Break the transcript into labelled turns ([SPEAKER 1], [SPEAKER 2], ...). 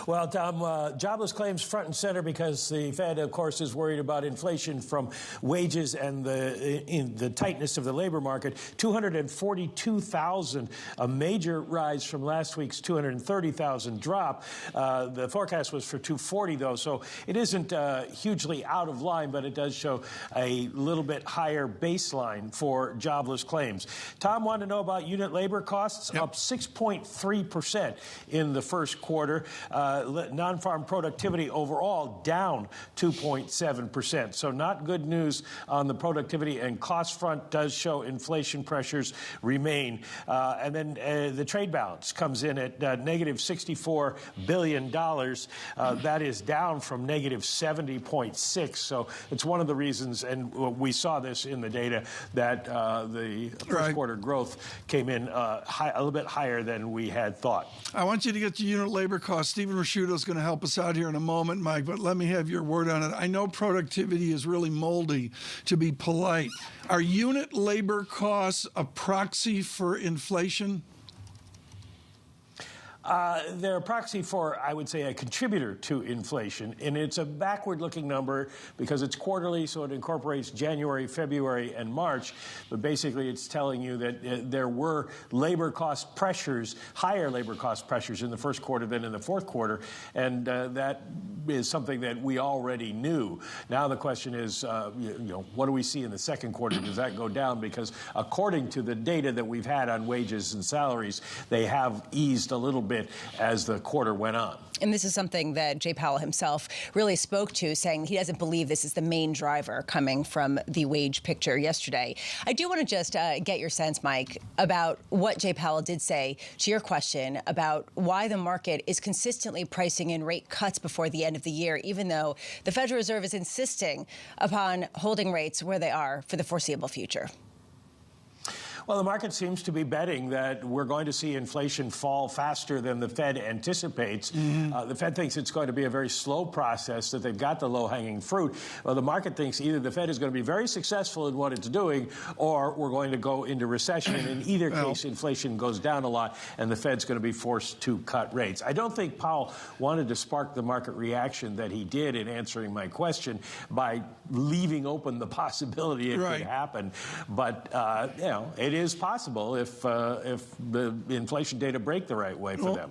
[SPEAKER 1] Well, Tom, jobless claims front and center because the Fed, of course, is worried about inflation from wages and the tightness of the labor market. 242,000, a major rise from last week's 230,000 drop. The forecast was for 240, though, so it isn't hugely out of line, but it does show a little bit higher baseline for jobless claims. Tom wanted to know about unit labor costs, up 6.3% in the first quarter. Non-farm productivity overall down 2.7%. So not good news on the productivity and cost front. Does show inflation pressures remain. And then the trade balance comes in at negative $64 billion. That is down from negative 70.6. So it's one of the reasons, and we saw this in the data, that the first quarter growth came in a little bit higher than we had thought.
[SPEAKER 2] I want you to get to unit labor costs. Stephen Rasciuto is going to help us out here in a moment, Mike, but let me have your word on it. I know productivity is really moldy, to be polite. Are unit labor costs a proxy for inflation?
[SPEAKER 1] They're a proxy for, I would say, a contributor to inflation, and it's a backward-looking number because it's quarterly, so it incorporates January, February, and March. But basically, it's telling you that there were labor cost pressures, higher labor cost pressures in the first quarter than in the fourth quarter, and that is something that we already knew. Now the question is, what do we see in the second quarter? Does that go down? Because according to the data that we've had on wages and salaries, they have eased a little bit as the quarter went on.
[SPEAKER 3] And this is something that Jay Powell himself really spoke to, saying he doesn't believe this is the main driver coming from the wage picture yesterday. I do want to just get your sense, Mike, about what Jay Powell did say to your question about why the market is consistently pricing in rate cuts before the end of the year, even though the Federal Reserve is insisting upon holding rates where they are for the foreseeable future.
[SPEAKER 1] Well, the market seems to be betting that we're going to see inflation fall faster than the Fed anticipates. The Fed thinks it's going to be a very slow process, that they've got the low-hanging fruit. Well, the market thinks either the Fed is going to be very successful in what it's doing, or we're going to go into recession. And in either case, inflation goes down a lot, and the Fed's going to be forced to cut rates. I don't think Powell wanted to spark the market reaction that he did in answering my question by leaving open the possibility it could happen. But, it is possible if the inflation data break the right way for them.